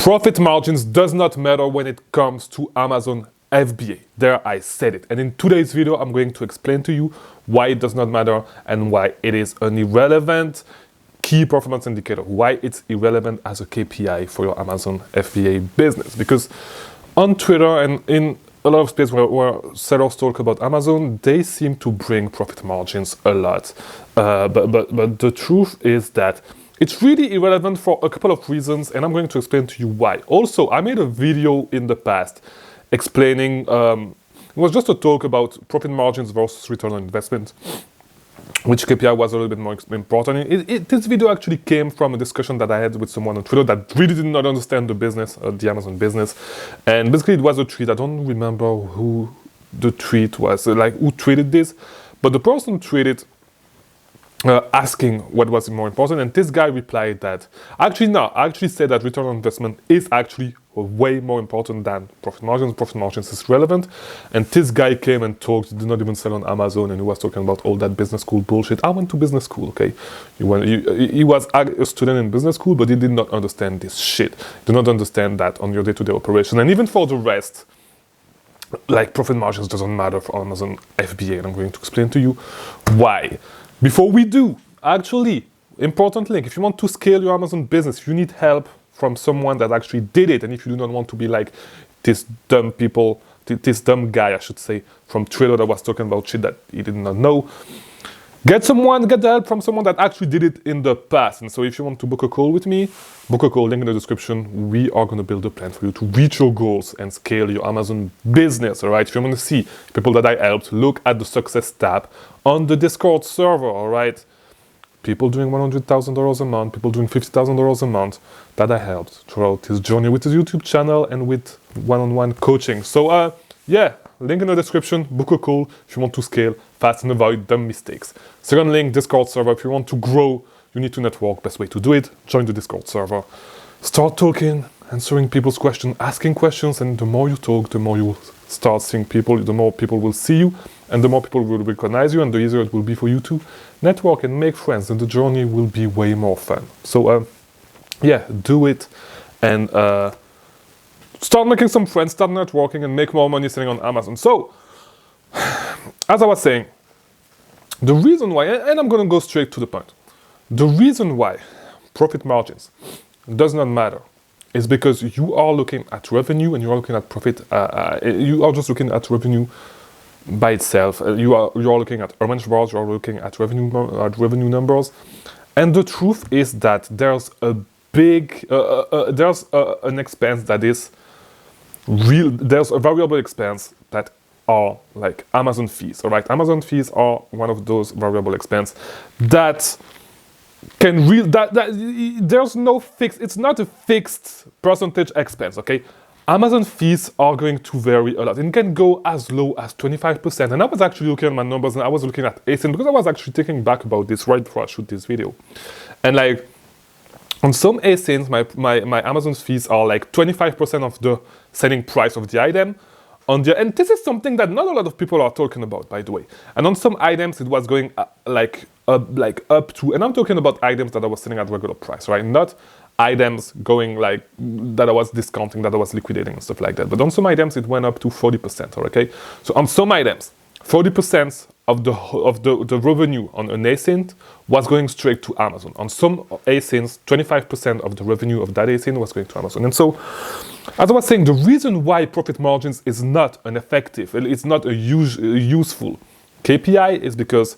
Profit margins does not matter when it comes to Amazon FBA. There I said it. And in today's video, I'm going to explain to you why it does not matter and why it is an irrelevant key performance indicator, why it's irrelevant as a KPI for your Amazon FBA business. Because on Twitter and in a lot of space where sellers talk about Amazon, they seem to bring profit margins a lot. But the truth is that it's really irrelevant for a couple of reasons, and I'm going to explain to you why. Also, I made a video in the past explaining, it was just a talk about profit margins versus return on investment, which KPI was a little bit more important. This video actually came from a discussion that I had with someone on Twitter that really did not understand the business, the Amazon business. And basically it was a tweet, I don't remember who the tweet was, like who tweeted this, but the person tweeted asking what was more important, and this guy replied that actually said that return on investment is actually way more important than profit margins. Profit margins is relevant, and this guy came and talked, did not even sell on Amazon, and he was talking about all that business school bullshit. I went to business school, okay? He was a student in business school, but he did not understand this shit. Did not understand that on your day-to-day operation, and even for the rest, like profit margins doesn't matter for Amazon FBA, and I'm going to explain to you why. Before we do, actually, important link, if you want to scale your Amazon business, if you need help from someone that actually did it, and if you do not want to be like this dumb guy, I should say, from Twitter that was talking about shit that he did not know, get the help from someone that actually did it in the past. And so if you want to book a call with me, book a call, link in the description. We are going to build a plan for you to reach your goals and scale your Amazon business, all right? If you want to see people that I helped, look at the success tab on the Discord server, all right? People doing $100,000 a month, people doing $50,000 a month that I helped throughout this journey with his YouTube channel and with one-on-one coaching. So yeah, link in the description, book a call if you want to scale fast and avoid dumb mistakes. Second link, Discord server. If you want to grow, you need to network. Best way to do it, join the Discord server. Start talking, answering people's questions, asking questions, and the more you talk, the more you will start seeing people, the more people will see you, and the more people will recognize you, and the easier it will be for you to network and make friends, and the journey will be way more fun. So yeah, do it, and start making some friends, start networking, and make more money selling on Amazon. So, as I was saying, the reason why, and I'm going to go straight to the point, the reason why profit margins does not matter is because you are looking at revenue and you are looking at profit, you are just looking at revenue by itself. You are looking at orange bars, you are looking at revenue numbers. And the truth is that there's a big, there's an expense that is real, there's a variable expense that are like Amazon fees, all right? Amazon fees are one of those variable expense that can there's no fixed, it's not a fixed percentage expense, okay? Amazon fees are going to vary a lot. It can go as low as 25%. And I was actually looking at my numbers, and I was looking at ASIN because I was actually thinking back about this right before I shoot this video. And like on some ASINs, my Amazon fees are like 25% of the selling price of the item. And this is something that not a lot of people are talking about, by the way. And on some items, it was going up to, and I'm talking about items that I was selling at regular price, right? Not items going like that I was discounting, that I was liquidating and stuff like that. But on some items, it went up to 40%, okay? So on some items, 40% of the revenue on an ASIN was going straight to Amazon. On some ASINs, 25% of the revenue of that ASIN was going to Amazon. And so, as I was saying, the reason why profit margins is not an effective, it's not a useful KPI is because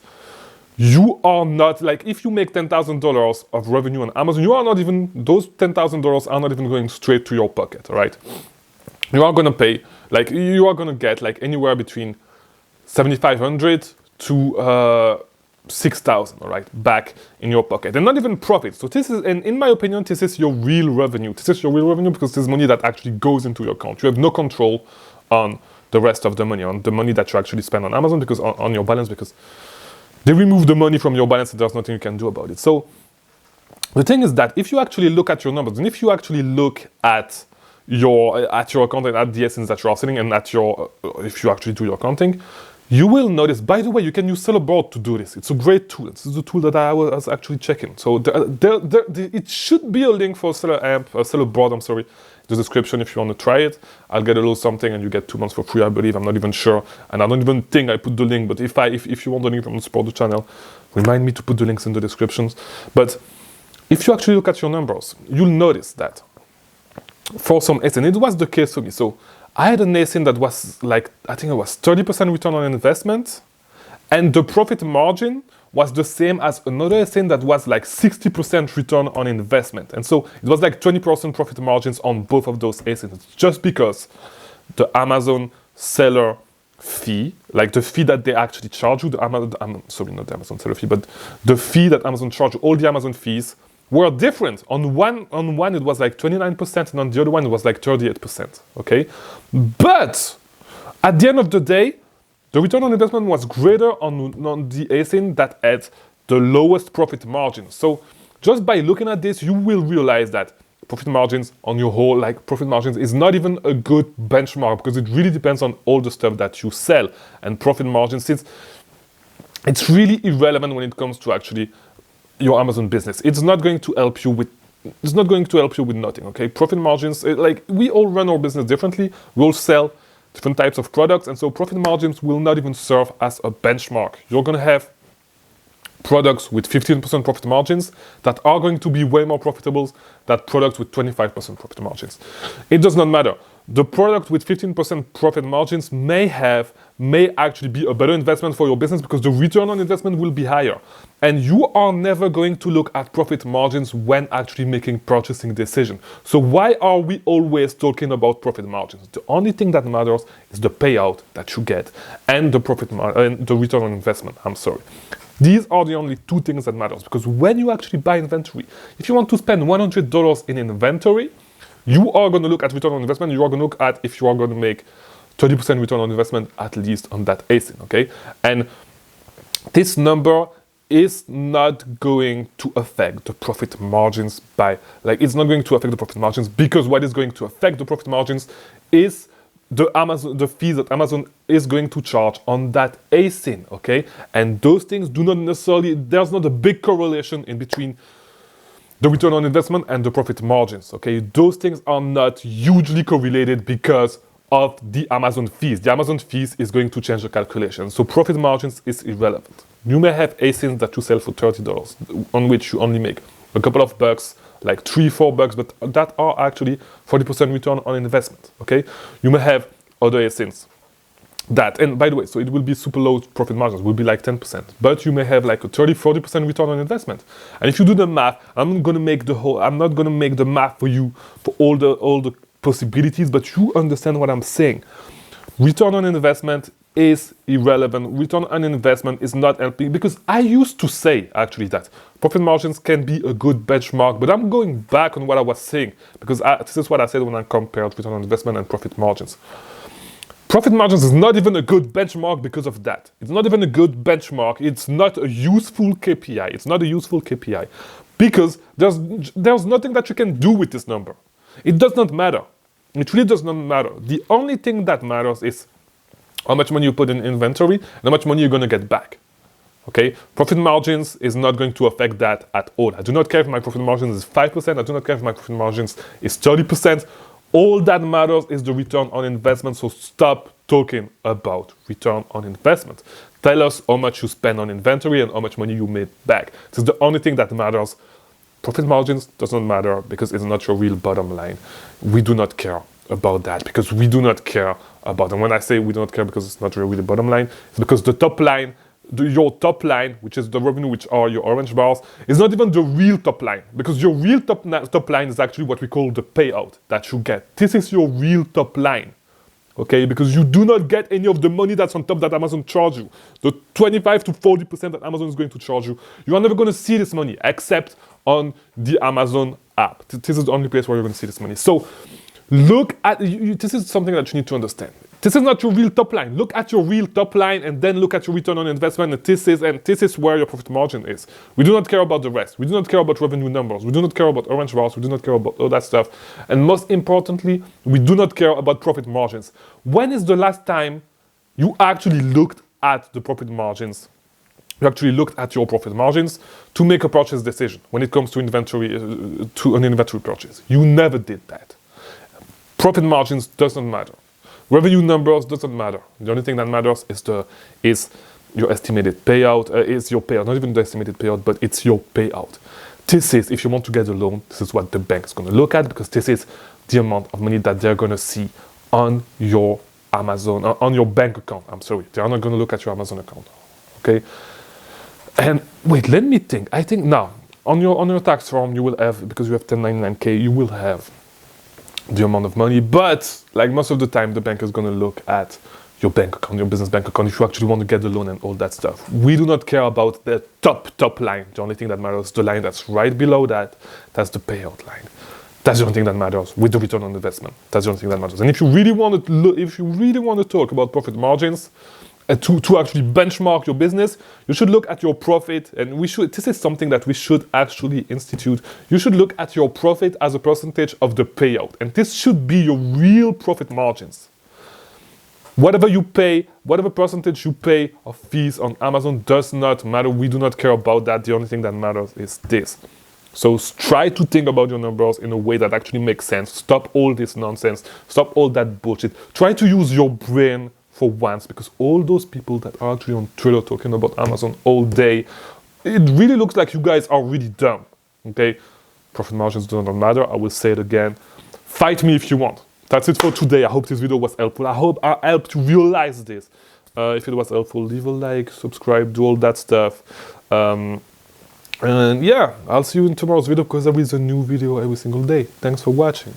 you are not, like if you make $10,000 of revenue on Amazon, you are not even, those $10,000 are not even going straight to your pocket, all right? You are going to pay, like you are going to get like anywhere between $7,500 to $6,000, all right, back in your pocket, and not even profit. So this is, and in my opinion, this is your real revenue. This is your real revenue because this is money that actually goes into your account. You have no control on the rest of the money, on the money that you actually spend on Amazon, because on your balance, because they remove the money from your balance and there's nothing you can do about it. So the thing is that if you actually look at your numbers, and if you actually look at your account and at the essence that you are selling, and at your if you actually do your accounting, you will notice, by the way, you can use Sellerboard to do this. It's a great tool. This is the tool that I was actually checking. So it should be a link for Sellerboard, I'm sorry, the description if you want to try it. I'll get a little something and you get 2 months for free, I believe. I'm not even sure. And I don't even think I put the link, but if you want the link from the support the channel, remind me to put the links in the descriptions. But if you actually look at your numbers, you'll notice that for some ASIN, it was the case for me. So I had an ASIN that was like, I think it was 30% return on investment, and the profit margin was the same as another ASIN that was like 60% return on investment. And so it was like 20% profit margins on both of those ASINs, just because the Amazon seller fee, like the fee that they actually charge you, sorry, not the Amazon seller fee, but the fee that Amazon charge you, all the Amazon fees were different. On one it was like 29%, and on the other one it was like 38%, okay? But at the end of the day, the return on investment was greater on the ASIN that had the lowest profit margin. So just by looking at this, you will realize that profit margins on your whole, like profit margins is not even a good benchmark, because it really depends on all the stuff that you sell. And profit margins, since it's really irrelevant when it comes to actually your Amazon business. It's not going to help you with nothing, okay? Profit margins, like we all run our business differently. We all sell different types of products, and so profit margins will not even serve as a benchmark. You're going to have products with 15% profit margins that are going to be way more profitable than products with 25% profit margins. It does not matter. The product with 15% profit margins may actually be a better investment for your business, because the return on investment will be higher. And you are never going to look at profit margins when actually making purchasing decisions. So why are we always talking about profit margins? The only thing that matters is the payout that you get and the the return on investment. I'm sorry. These are the only two things that matters, because when you actually buy inventory, if you want to spend $100 in inventory, you are going to look at return on investment. You are going to look at if you are going to make 30% return on investment at least on that ASIN, okay? And this number is not going to affect the profit margins it's not going to affect the profit margins, because what is going to affect the profit margins is the fees that Amazon is going to charge on that ASIN, okay? And those things do not necessarily, there's not a big correlation in between the return on investment and the profit margins, okay? Those things are not hugely correlated because of the Amazon fees. The Amazon fees is going to change the calculation. So profit margins is irrelevant. You may have ASINs that you sell for $30, on which you only make a couple of bucks, like $3-4, but that are actually 40% return on investment, okay? You may have other ASINs that, and by the way, so it will be super low profit margins, will be like 10%, but you may have like a 30-40% return on investment. And if you do the math, I'm not going to make the math for you for all the possibilities, but you understand what I'm saying. Return on investment is irrelevant. Return on investment is not helping, because I used to say actually that profit margins can be a good benchmark, but I'm going back on what I was saying, because this is what I said when I compared return on investment and profit margins. Profit margins is not even a good benchmark because of that. It's not even a good benchmark. It's not a useful KPI. It's not a useful KPI because there's nothing that you can do with this number. It does not matter. It really does not matter. The only thing that matters is how much money you put in inventory and how much money you're going to get back. Okay? Profit margins is not going to affect that at all. I do not care if my profit margins is 5%. I do not care if my profit margins is 30%. All that matters is the return on investment. So stop talking about return on investment. Tell us how much you spend on inventory and how much money you made back. This is the only thing that matters. Profit margins does not matter because it's not your real bottom line. We do not care about that because we do not care about it. And when I say we do not care because it's not your real bottom line, it's because the top line, your top line, which is the revenue, which are your orange bars, is not even the real top line, because your real top line is actually what we call the payout that you get. This is your real top line, okay? Because you do not get any of the money that's on top that Amazon charge you. The 25 to 40% that Amazon is going to charge you, you are never going to see this money except on the Amazon app. This is the only place where you're going to see this money. So look at, this is something that you need to understand. This is not your real top line. Look at your real top line and then look at your return on investment. And this is where your profit margin is. We do not care about the rest. We do not care about revenue numbers. We do not care about orange bars. We do not care about all that stuff. And most importantly, we do not care about profit margins. When is the last time you actually looked at the profit margins. You actually looked at your profit margins to make a purchase decision when it comes to inventory, to an inventory purchase. You never did that. Profit margins doesn't matter. Revenue numbers doesn't matter. The only thing that matters is your estimated payout, is your payout, not even the estimated payout, but it's your payout. This is, if you want to get a loan, this is what the bank is going to look at, because this is the amount of money that they're going to see on your Amazon, on your bank account. I'm sorry, they're not going to look at your Amazon account. Okay. And wait, let me think. I think now on your tax form you will have, because you have 1099K, you will have the amount of money. But like most of the time, the bank is going to look at your bank account, your business bank account, if you actually want to get the loan and all that stuff. We do not care about the top line. The only thing that matters is the line that's right below that. That's the payout line. That's the only thing that matters with the return on investment. That's the only thing that matters. And if you really want to talk about profit margins, to actually benchmark your business, you should look at your profit, and this is something that we should actually institute. You should look at your profit as a percentage of the payout, and this should be your real profit margins. Whatever you pay, whatever percentage you pay of fees on Amazon does not matter. We do not care about that. The only thing that matters is this. So try to think about your numbers in a way that actually makes sense. Stop all this nonsense. Stop all that bullshit. Try to use your brain for once, because all those people that are actually on Twitter talking about Amazon all day, it really looks like you guys are really dumb. Okay? Profit margins do not matter. I will say it again. Fight me if you want. That's it for today. I hope this video was helpful. I hope I helped you realize this. If it was helpful, leave a like, subscribe, do all that stuff. And yeah, I'll see you in tomorrow's video, because there is a new video every single day. Thanks for watching.